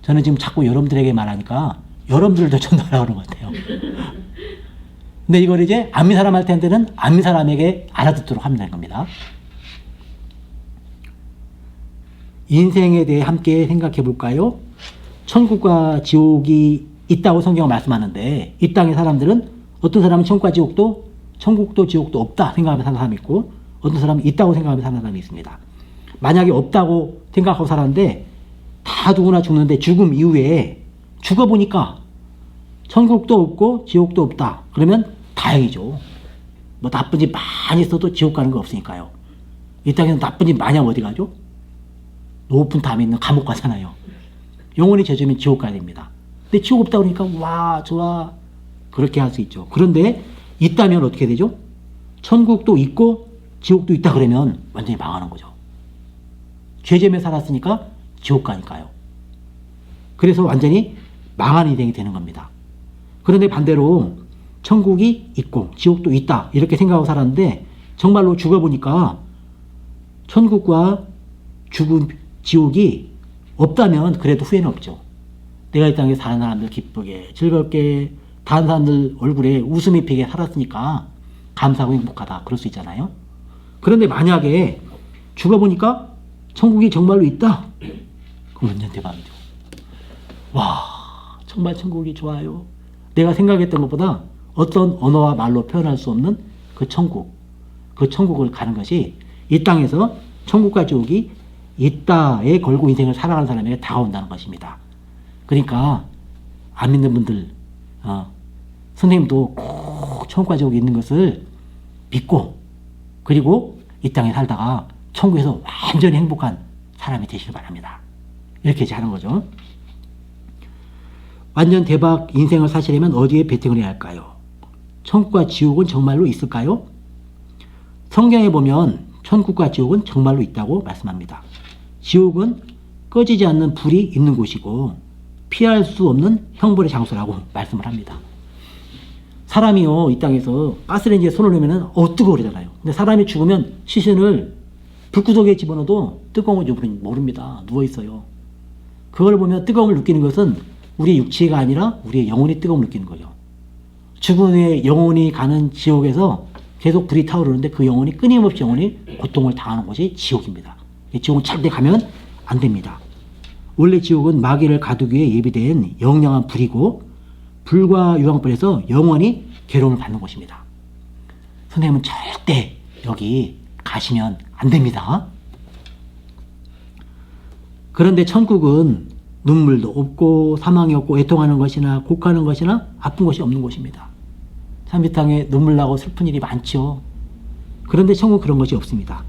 저는 지금 자꾸 여러분들에게 말하니까 여러분들도 전달하라고 그런 것 같아요. 근데 이걸 이제 안민 사람 할 텐데는 안민 사람에게 알아듣도록 하면 되는 겁니다. 인생에 대해 함께 생각해 볼까요? 천국과 지옥이 있다고 성경은 말씀하는데, 이 땅의 사람들은 어떤 사람은 천국과 지옥도, 천국도 지옥도 없다 생각하며 사는 사람이 있고, 어떤 사람은 있다고 생각하며 사는 사람이 있습니다. 만약에 없다고 생각하고 살았는데 다 누구나 죽는데 죽음 이후에 죽어보니까 천국도 없고 지옥도 없다, 그러면 다행이죠. 뭐 나쁜 짓 많이 있어도 지옥 가는 거 없으니까요. 이 땅에서 나쁜 짓 많이 하면 어디 가죠? 높은 담에 있는 감옥 가잖아요. 영원히 죄지으면 지옥 가야 됩니다. 근데 지옥 없다 그러니까 와 좋아, 그렇게 할 수 있죠. 그런데 있다면 어떻게 되죠? 천국도 있고 지옥도 있다 그러면 완전히 망하는 거죠. 죄짐에 살았으니까 지옥 가니까요. 그래서 완전히 망한 인생이 되는 겁니다. 그런데 반대로 천국이 있고 지옥도 있다 이렇게 생각하고 살았는데 정말로 죽어보니까 천국과 죽음, 지옥이 없다면 그래도 후회는 없죠. 내가 이 땅에 사는 사람들 기쁘게 즐겁게 다른 사람들 얼굴에 웃음이 피게 살았으니까 감사하고 행복하다, 그럴 수 있잖아요. 그런데 만약에 죽어보니까 천국이 정말로 있다, 그럼 완전 대박이죠. 와, 정말 천국이 좋아요. 내가 생각했던 것보다 어떤 언어와 말로 표현할 수 없는 그 천국, 그 천국을 가는 것이 이 땅에서 천국과 지옥이 있다에 걸고 인생을 살아가는 사람에게 다가온다는 것입니다. 그러니까 안 믿는 분들, 선생님도 꼭 천국과 지옥이 있는 것을 믿고, 그리고 이 땅에 살다가 천국에서 완전히 행복한 사람이 되시길 바랍니다. 이렇게 이제 하는 거죠. 완전 대박 인생을 사시려면 어디에 베팅을 해야 할까요? 천국과 지옥은 정말로 있을까요? 성경에 보면 천국과 지옥은 정말로 있다고 말씀합니다. 지옥은 꺼지지 않는 불이 있는 곳이고 피할 수 없는 형벌의 장소라고 말씀을 합니다. 사람이요, 이 땅에서 가스레인지에 손을 넣으면 뜨거워 그러잖아요. 근데 사람이 죽으면 시신을 불구덩이에 집어넣어도 뜨거운 걸 모릅니다. 누워있어요. 그걸 보면 뜨거움을 느끼는 것은 우리의 육체가 아니라 우리의 영혼이 뜨거움을 느끼는 거죠. 죽은 후에 영혼이 가는 지옥에서 계속 불이 타오르는데 그 영혼이 끊임없이 영혼이 고통을 당하는 곳이 지옥입니다. 지옥은 절대 가면 안 됩니다. 원래 지옥은 마귀를 가두기 위해 예비된 영영한 불이고 불과 유황불에서 영원히 괴로움을 받는 곳입니다. 선생님은 절대 여기 가시면 안 됩니다. 그런데 천국은 눈물도 없고 사망이 없고 애통하는 것이나 곡하는 것이나 아픈 것이 없는 곳입니다. 참비탕에 눈물 나고 슬픈 일이 많죠. 그런데 천국 그런 것이 없습니다.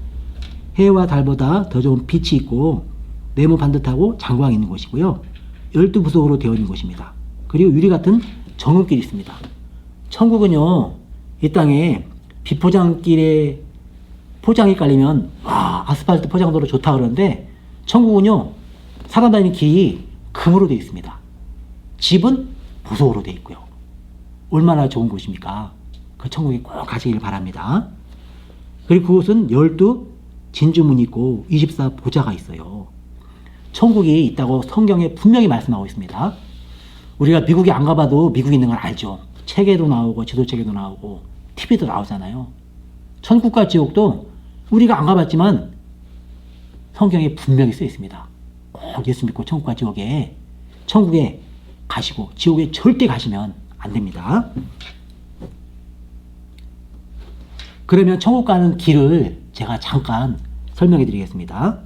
해와 달보다 더 좋은 빛이 있고 네모 반듯하고 장광이 있는 곳이고요. 12부속으로 되어 있는 곳입니다. 그리고 유리 같은 정음길이 있습니다. 천국은요, 이 땅에 비포장길에 포장이 깔리면 와, 아스팔트 포장도로 좋다 그러는데, 천국은요 사람 다니는 길이 금으로 되어 있습니다. 집은 보석으로 되어 있고요. 얼마나 좋은 곳입니까? 그 천국에 꼭 가시길 바랍니다. 그리고 그곳은 12 진주문이 있고 24 보좌가 있어요. 천국이 있다고 성경에 분명히 말씀하고 있습니다. 우리가 미국에 안 가봐도 미국에 있는 걸 알죠. 책에도 나오고 지도책에도 나오고 TV도 나오잖아요. 천국과 지옥도 우리가 안 가봤지만 성경에 분명히 써 있습니다. 꼭 예수 믿고 천국과 지옥에, 천국에 가시고 지옥에 절대 가시면 안 됩니다. 그러면 천국 가는 길을 제가 잠깐 설명해 드리겠습니다.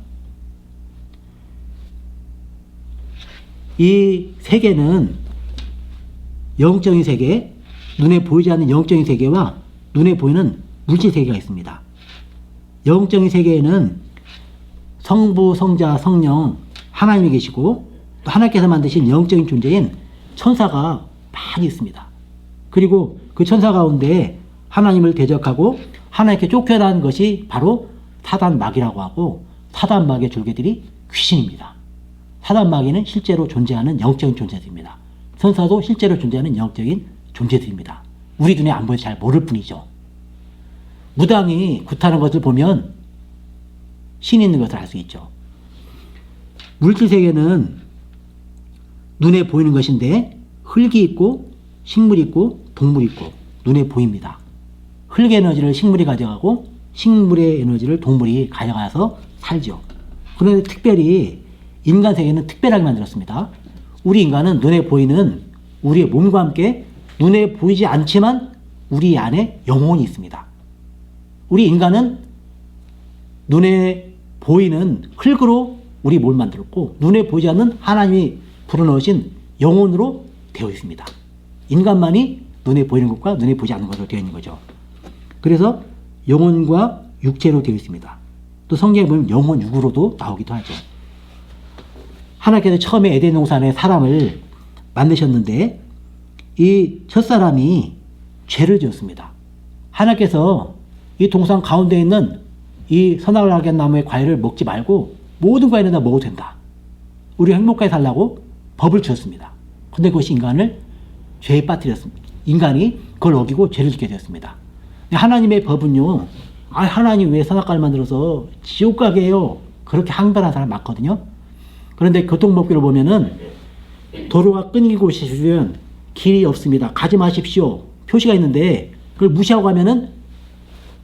이 세계는 영적인 세계, 눈에 보이지 않는 영적인 세계와 눈에 보이는 물질 세계가 있습니다. 영적인 세계에는 성부, 성자, 성령 하나님이 계시고 또 하나님께서 만드신 영적인 존재인 천사가 많이 있습니다. 그리고 그 천사 가운데 하나님을 대적하고 하나님께 쫓겨난 것이 바로 사단 마귀라고 하고, 사단 마귀의 졸개들이 귀신입니다. 사단 마귀는 실제로 존재하는 영적인 존재들입니다. 천사도 실제로 존재하는 영적인 존재들입니다. 우리 눈에 안 보여서 잘 모를 뿐이죠. 무당이 굿하는 것을 보면 신이 있는 것을 알 수 있죠. 물질 세계는 눈에 보이는 것인데 흙이 있고 식물이 있고 동물이 있고 눈에 보입니다. 흙의 에너지를 식물이 가져가고 식물의 에너지를 동물이 가져가서 살죠. 그런데 특별히 인간 세계는 특별하게 만들었습니다. 우리 인간은 눈에 보이는 우리의 몸과 함께 눈에 보이지 않지만 우리 안에 영혼이 있습니다. 우리 인간은 눈에 보이는 흙으로 우리 몸을 만들었고 눈에 보이지 않는 하나님이 불어넣으신 영혼으로 되어 있습니다. 인간만이 눈에 보이는 것과 눈에 보이지 않는 것으로 되어 있는 거죠. 그래서 영혼과 육체로 되어 있습니다. 또 성경에 보면 영혼 육으로도 나오기도 하죠. 하나님께서 처음에 에덴 동산에 사람을 만드셨는데 이 첫사람이 죄를 지었습니다. 하나님께서 이 동산 가운데 있는 이 선악을 알게 한 나무의 과일을 먹지 말고 모든 과일은 다 먹어도 된다. 우리가 행복하게 살라고 법을 주었습니다. 근데 그것이 인간을 죄에 빠뜨렸습니다. 인간이 그걸 어기고 죄를 짓게 되었습니다. 하나님의 법은요, 하나님 왜 선악과를 만들어서 지옥 가게 해요? 그렇게 항변한 사람 많거든요. 그런데 교통법규를 보면은 도로가 끊기고 있으면 길이 없습니다. 가지 마십시오. 표시가 있는데 그걸 무시하고 가면은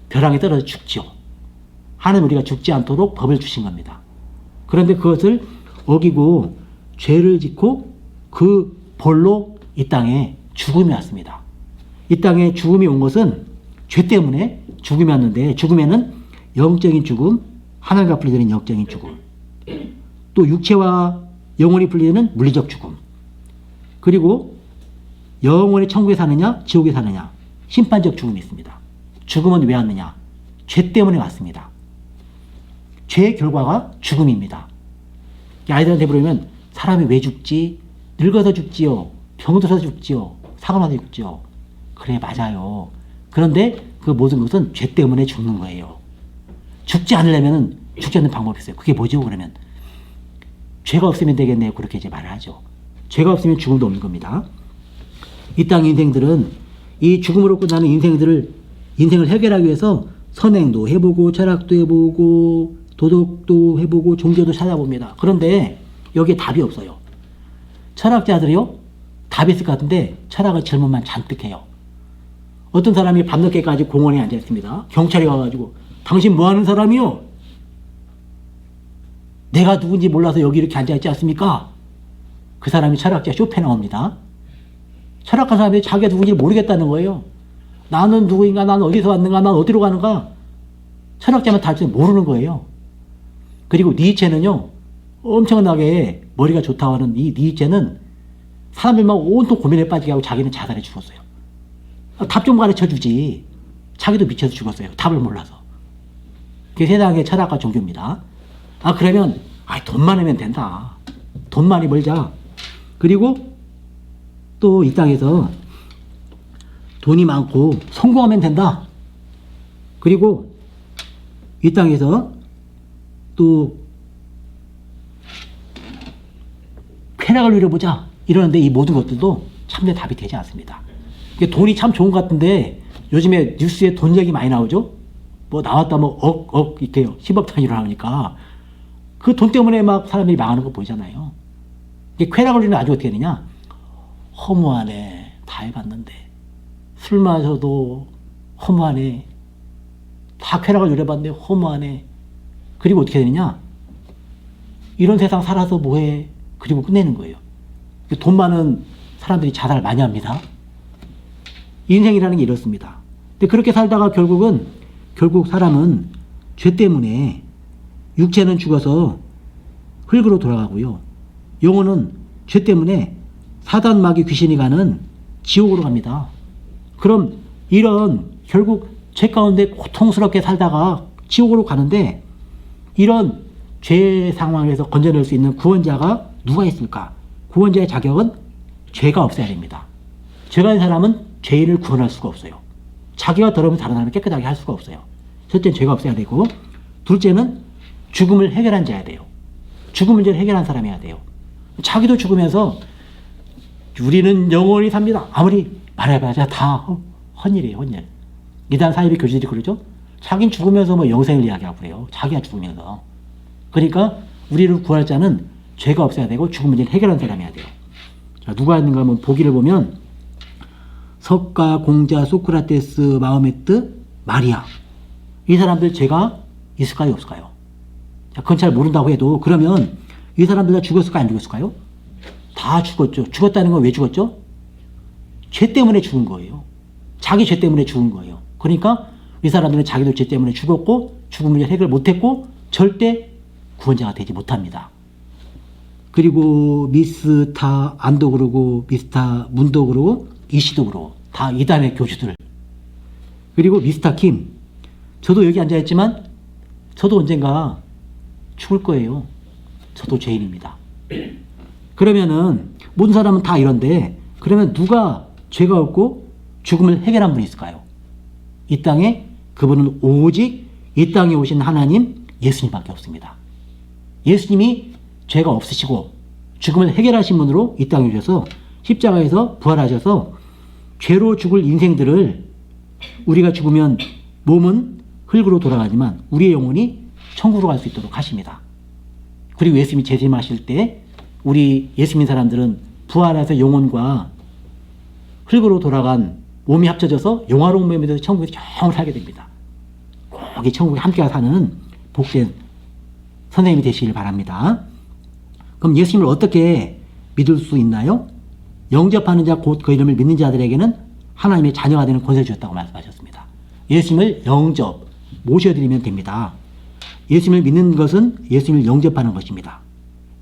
벼랑에 떨어져 죽죠. 하나님 우리가 죽지 않도록 법을 주신 겁니다. 그런데 그것을 어기고 죄를 짓고 그 벌로 이 땅에 죽음이 왔습니다. 이 땅에 죽음이 온 것은 죄 때문에 죽음이 왔는데, 죽음에는 영적인 죽음, 하나님과 분리되는 영적인 죽음, 또 육체와 영혼이 분리되는 물리적 죽음, 그리고 영혼이 천국에 사느냐 지옥에 사느냐 심판적 죽음이 있습니다. 죽음은 왜 왔느냐? 죄 때문에 왔습니다. 죄의 결과가 죽음입니다. 아이들한테 물으면 사람이 왜 죽지? 늙어서 죽지요, 병들어서 죽지요, 사고 나서 죽지요. 그래, 맞아요. 그런데 그 모든 것은 죄 때문에 죽는 거예요. 죽지 않으려면 죽지 않는 방법이 있어요. 그게 뭐죠? 그러면 죄가 없으면 되겠네요. 그렇게 이제 말을 하죠. 죄가 없으면 죽음도 없는 겁니다. 이 땅 인생들은 이 죽음으로 끝나는 인생을 해결하기 위해서 선행도 해보고 철학도 해보고 도덕도 해보고 종교도 찾아봅니다. 그런데 여기에 답이 없어요. 철학자들이요, 답이 있을 것 같은데 철학의 질문만 잔뜩 해요. 어떤 사람이 밤늦게까지 공원에 앉아 있습니다. 경찰이 와가지고 당신 뭐 하는 사람이요? 내가 누군지 몰라서 여기 이렇게 앉아 있지 않습니까? 그 사람이 철학자 쇼펜하우입니다. 철학한 사람이 자기가 누군지 모르겠다는 거예요. 나는 누구인가, 나는 어디서 왔는가, 나는 어디로 가는가. 철학자만 다 모르는 거예요. 그리고 니체는요, 엄청나게 머리가 좋다고 하는 이 니체는 사람들만 온통 고민에 빠지게 하고 자기는 자살해 죽었어요. 답 좀 가르쳐 주지. 자기도 미쳐서 죽었어요. 답을 몰라서. 그게 세상의 철학과 종교입니다. 그러면 돈 많으면 된다. 돈 많이 벌자. 그리고 또 이 땅에서 돈이 많고 성공하면 된다. 그리고 이 땅에서 또 쾌락을 누려보자. 이러는데 이 모든 것들도 참된 답이 되지 않습니다. 돈이 참 좋은 것 같은데 요즘에 뉴스에 돈 얘기 많이 나오죠? 뭐 나왔다 이렇게 10억 단위로 나오니까 그 돈 때문에 막 사람들이 망하는 거 보이잖아요. 이게 쾌락을 누리는 아주 어떻게 되냐? 허무하네. 다 해봤는데. 술 마셔도 허무하네. 다 쾌락을 누려봤는데 허무하네. 그리고 어떻게 되느냐? 이런 세상 살아서 뭐해? 그리고 끝내는 거예요. 돈 많은 사람들이 자살을 많이 합니다. 인생이라는 게 이렇습니다. 근데 그렇게 살다가 결국 사람은 죄 때문에 육체는 죽어서 흙으로 돌아가고요. 영혼은 죄 때문에 사단 마귀 귀신이 가는 지옥으로 갑니다. 그럼 이런 결국 죄 가운데 고통스럽게 살다가 지옥으로 가는데 이런 죄 상황에서 건져낼 수 있는 구원자가 누가 있을까? 구원자의 자격은 죄가 없어야 됩니다. 죄가 있는 사람은 죄인을 구원할 수가 없어요. 자기가 더러우면 다른 사람을 깨끗하게 할 수가 없어요. 첫째는 죄가 없어야 되고, 둘째는 죽음을 해결한 자야 돼요. 죽음 문제를 해결한 사람이어야 돼요. 자기도 죽으면서 우리는 영원히 삽니다. 아무리 말해봐야 다 헛일이에요, 헛일. 이단 사이비 교주들이 그러죠? 자긴 죽으면서 뭐 영생을 이야기하고 그래요. 자기가 죽으면서. 그러니까 우리를 구할 자는 죄가 없어야 되고 죽음 문제를 해결한 사람이어야 돼요. 자, 누가 있는가 하면 보기를 보면 석가, 공자, 소크라테스, 마호메트, 마리아. 이 사람들 죄가 있을까요, 없을까요? 자, 그건 잘 모른다고 해도 그러면 이 사람들 다 죽었을까요, 안 죽었을까요? 다 죽었죠. 죽었다는 건 왜 죽었죠? 죄 때문에 죽은 거예요. 자기 죄 때문에 죽은 거예요. 그러니까 이 사람들은 자기도 죄 때문에 죽었고 죽음 문제 해결 못했고 절대 구원자가 되지 못합니다. 그리고 미스타 안도 그러고 미스타 문도 그러고 이시도 그러고 다 이단의 교주들. 그리고 미스터 킴. 저도 여기 앉아있지만 저도 언젠가 죽을 거예요. 저도 죄인입니다. 그러면은 모든 사람은 다 이런데 그러면 누가 죄가 없고 죽음을 해결한 분이 있을까요? 이 땅에 그분은 오직 이 땅에 오신 하나님 예수님밖에 없습니다. 예수님이 죄가 없으시고 죽음을 해결하신 분으로 이 땅에 오셔서 십자가에서 부활하셔서 죄로 죽을 인생들을 우리가 죽으면 몸은 흙으로 돌아가지만 우리의 영혼이 천국으로 갈 수 있도록 하십니다. 그리고 예수님이 재림하실 때 우리 예수 믿는 사람들은 부활해서 영혼과 흙으로 돌아간 몸이 합쳐져서 영화로운 몸이 되어서 천국에서 영원히 살게 됩니다. 꼭 이 천국에 함께 사는 복된 선생님이 되시길 바랍니다. 그럼 예수님을 어떻게 믿을 수 있나요? 영접하는 자 곧 그 이름을 믿는 자들에게는 하나님의 자녀가 되는 권세를 주셨다고 말씀하셨습니다. 예수님을 영접, 모셔드리면 됩니다. 예수님을 믿는 것은 예수님을 영접하는 것입니다.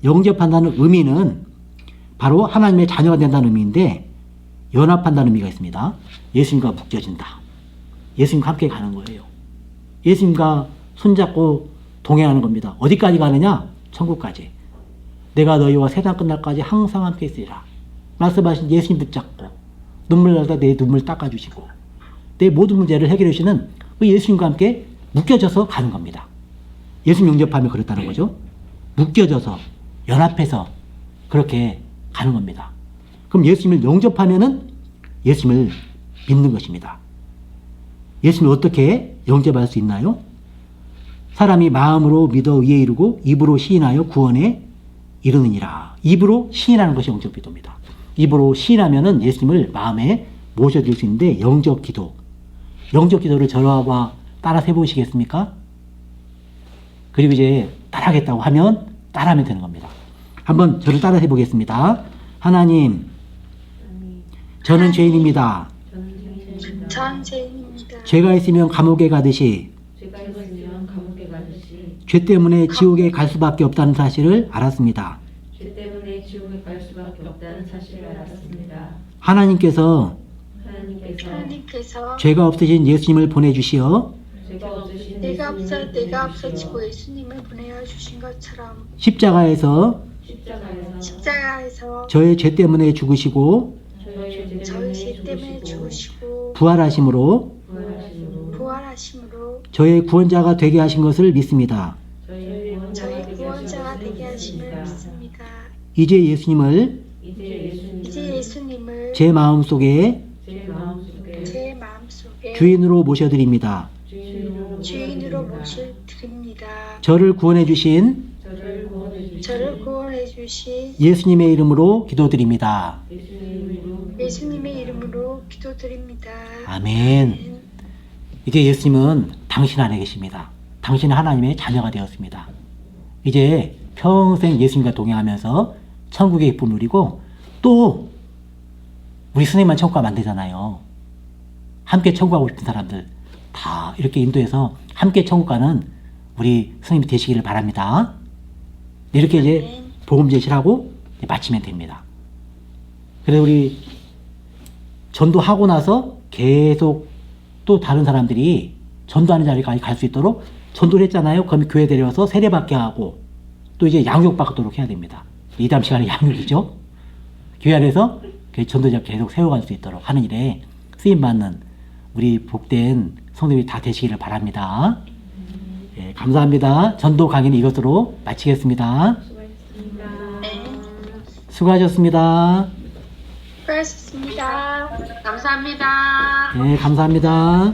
영접한다는 의미는 바로 하나님의 자녀가 된다는 의미인데 연합한다는 의미가 있습니다. 예수님과 묶여진다. 예수님과 함께 가는 거예요. 예수님과 손잡고 동행하는 겁니다. 어디까지 가느냐? 천국까지. 내가 너희와 세상 끝날까지 항상 함께 있으리라. 말씀하신 예수님 붙잡고 눈물 날다 내 눈물 닦아주시고 내 모든 문제를 해결해 주시는 그 예수님과 함께 묶여져서 가는 겁니다. 예수님 영접하면 그렇다는 거죠. 묶여져서 연합해서 그렇게 가는 겁니다. 그럼 예수님을 영접하면은 예수님을 믿는 것입니다. 예수님을 어떻게 영접할 수 있나요? 사람이 마음으로 믿어 의에 이르고 입으로 시인하여 구원에 이르느니라. 입으로 시인하는 것이 영접 기도입니다. 입으로 시인하면은 예수님을 마음에 모셔드릴 수 있는데 영접 기도. 영접 기도를 저와 따라 해보시겠습니까? 그리고 이제 따라하겠다고 하면 따라하면 되는 겁니다. 한번 저를 따라 해보겠습니다. 하나님, 저는 죄인입니다. 전 죄인입니다. 죄가 있으면 감옥에 가듯이 죄가 있으면 감옥에 가듯이 죄 때문에 지옥에 갈 수밖에 없다는 사실을 알았습니다. 죄 때문에 지옥에 갈 수밖에 없다는 사실을 알았습니다. 하나님께서 하나님께서 죄가 없으신 예수님을 보내주시어 죄가 내가 없어지고 예수님을 보내어 주신 것처럼 십자가에서 십자가에서 저의 죄 때문에 죽으시고 저희 죄 때문에 죽으시고 부활하심으로 부활하심으로 저의 구원자가 되게 하신 것을 믿습니다. 저희 구원자가 되게 하심을 믿습니다. 이제 예수님을 이제 예수님을 제 마음속에 제 마음속에 주인으로 모셔드립니다. 주인으로 모셔드립니다. 저를 구원해 주신 저를 구원해 주신 예수님의 이름으로 기도드립니다. 예수님의 이름으로 기도드립니다. 아멘. 이제 예수님은 당신 안에 계십니다. 당신은 하나님의 자녀가 되었습니다. 이제 평생 예수님과 동행하면서 천국의 기쁨을 누리고, 또 우리 스님만 천국 가면 안 되잖아요. 함께 천국 가고 싶은 사람들 다 이렇게 인도해서 함께 천국 가는 우리 스님이 되시기를 바랍니다. 이렇게 이제 복음 제시를 하고 마치면 됩니다. 그래서 우리 전도하고 나서 계속 또 다른 사람들이 전도하는 자리까지 갈 수 있도록 전도를 했잖아요. 그럼 교회 데려와서 세례받게 하고 또 이제 양육받도록 해야 됩니다. 이담 시간에 양육이죠. 교회 안에서 전도자 계속 세워갈 수 있도록 하는 일에 쓰임받는 우리 복된 성도들이 다 되시기를 바랍니다. 예, 감사합니다. 전도 강의는 이것으로 마치겠습니다. 네, 수고하셨습니다. 수고하셨습니다. 감사합니다. 네, 감사합니다.